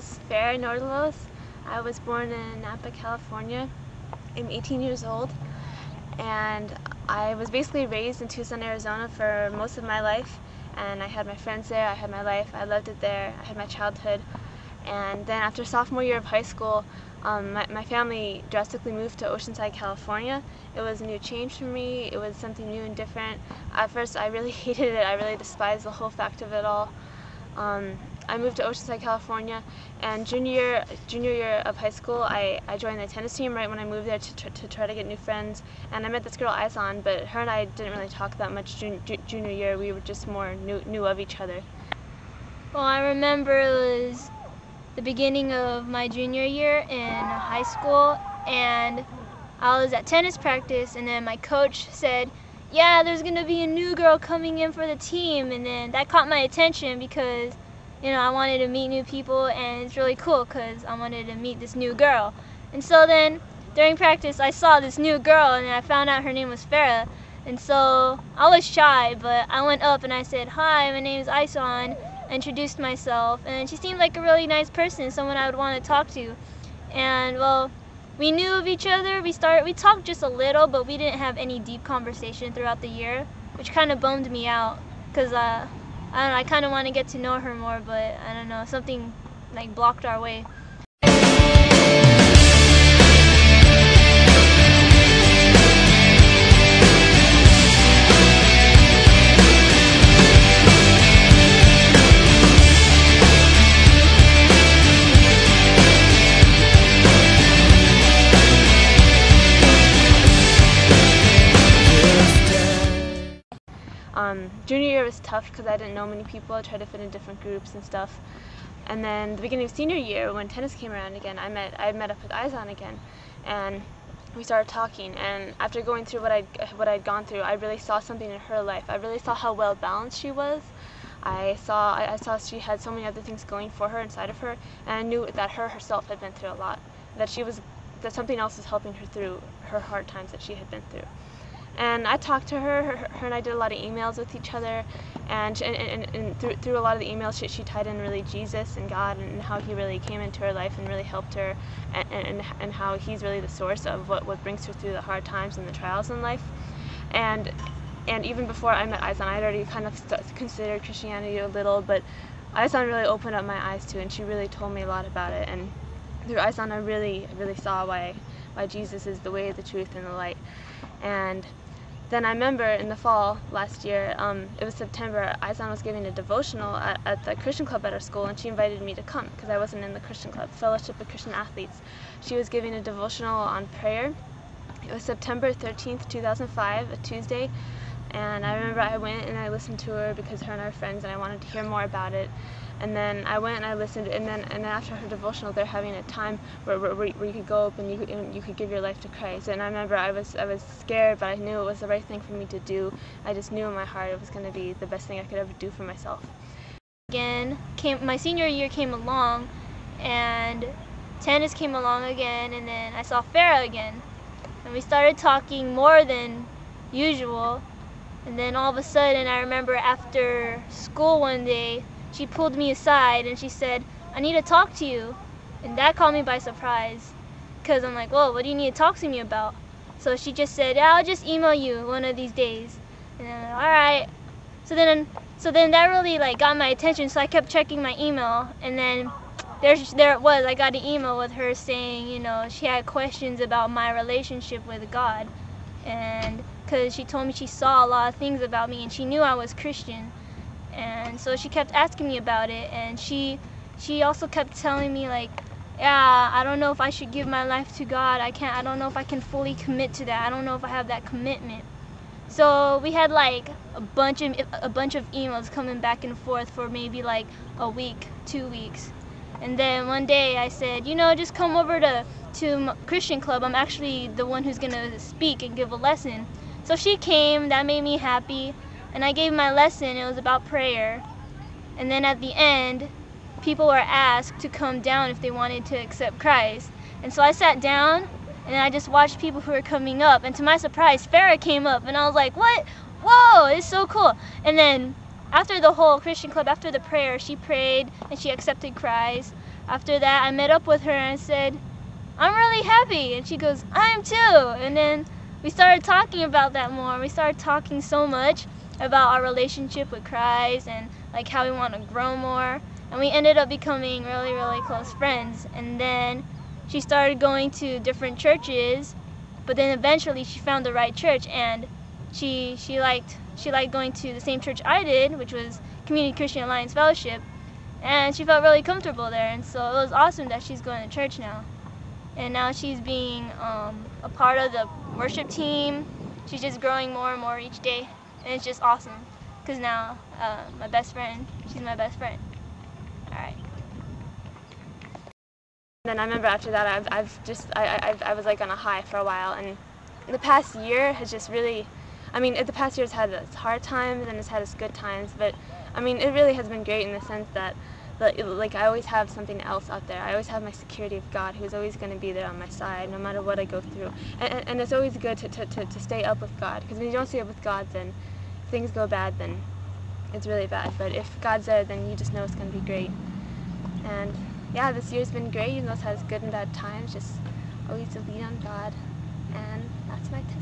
is Farah. I was born in Napa, California. I'm 18 years old, and I was basically raised in Tucson, Arizona for most of my life. And I had my friends there, I had my life, I loved it there, I had my childhood. And then after sophomore year of high school, my family drastically moved to Oceanside, California. It was a new change for me. It was something new and different. At first, I really hated it. I really despised the whole fact of it all. I moved to Oceanside, California, and junior year of high school, I joined the tennis team right when I moved there to try to get new friends. And I met this girl, Izon, but her and I didn't really talk that much junior year. We were just more knew of each other. Well, I remember it was the beginning of my junior year in high school, and I was at tennis practice, and then my coach said, yeah, there's gonna be a new girl coming in for the team. And then that caught my attention because, you know, I wanted to meet new people, and it's really cool because I wanted to meet this new girl. And so then during practice I saw this new girl, and I found out her name was Farah. And so I was shy, but I went up and I said, hi, my name is Ison. Introduced myself, and she seemed like a really nice person, someone I would want to talk to. And well, we knew of each other. We talked just a little, but we didn't have any deep conversation throughout the year, which kind of bummed me out because I don't know, I kind of want to get to know her more, but I don't know, something like blocked our way. Junior year was tough because I didn't know many people. I tried to fit in different groups and stuff. And then the beginning of senior year, when tennis came around again, I met up with Izon again, and we started talking. And after going through what I'd gone through, I really saw something in her life. I really saw how well balanced she was. I saw she had so many other things going for her inside of her, and I knew that herself had been through a lot. That something else was helping her through her hard times that she had been through. And I talked to her and I did a lot of emails with each other, and through a lot of the emails she tied in really Jesus and God and how he really came into her life and really helped her, and how he's really the source of what brings her through the hard times and the trials in life. And even before I met Izon, I'd already kind of considered Christianity a little, but Izon really opened up my eyes to it, and she really told me a lot about it. And through Izon, I really saw why Jesus is the way, the truth, and the light. And then I remember in the fall last year, it was September, Izon was giving a devotional at the Christian club at our school, and she invited me to come because I wasn't in the Christian club, Fellowship of Christian Athletes. She was giving a devotional on prayer. It was September 13th, 2005, a Tuesday, and I remember I went and I listened to her because her and I were friends and I wanted to hear more about it. And then I went and I listened, and then after her devotional, they're having a time where you could go up and you could give your life to Christ. And I remember I was scared, but I knew it was the right thing for me to do. I just knew in my heart it was going to be the best thing I could ever do for myself. Again, my senior year came along, and tennis came along again, and then I saw Farah again, and we started talking more than usual. And then all of a sudden, I remember after school one day, she pulled me aside and she said, I need to talk to you. And that caught me by surprise, because I'm like, whoa, what do you need to talk to me about? So she just said, yeah, I'll just email you one of these days. And I'm like, all right. So then that really got my attention, so I kept checking my email, and then there it was. I got an email with her saying, you know, she had questions about my relationship with God, and because she told me she saw a lot of things about me, and she knew I was Christian. And so she kept asking me about it, and she also kept telling me yeah, I don't know if I should give my life to God. I don't know if I can fully commit to that. I don't know if I have that commitment. So we had a bunch of emails coming back and forth for maybe a week, 2 weeks. And then one day I said, you know, just come over to Christian club. I'm actually the one who's gonna speak and give a lesson. So she came. That made me happy. And I gave my lesson. It was about prayer. And then at the end, people were asked to come down if they wanted to accept Christ. And so I sat down, and I just watched people who were coming up. And to my surprise, Farah came up, and I was like, what? Whoa, it's so cool. And then after the whole Christian club, after the prayer, she prayed, and she accepted Christ. after that, I met up with her and I said, I'm really happy. And she goes, I am too. And then we started talking about that more. We started talking so much about our relationship with Christ and like how we want to grow more. And we ended up becoming really, really close friends. And then she started going to different churches, but then eventually she found the right church, and she liked going to the same church I did, which was Community Christian Alliance Fellowship, and she felt really comfortable there. And so it was awesome that she's going to church now. And now she's being a part of the worship team. She's just growing more and more each day, and it's just awesome because now my best friend, she's my best friend. All right. And then I remember after that, I was like on a high for a while, and the past year has just really, I mean, the past year's had its hard times and it's had its good times, but I mean, it really has been great in the sense that, like, I always have something else out there. I always have my security of God, who's always going to be there on my side, no matter what I go through. And it's always good to stay up with God, because when you don't stay up with God, then if things go bad, then it's really bad. But if God's there, then you just know it's going to be great. And yeah, this year's been great, even though it's had its good and bad times. Just always to lean on God, and that's my tip.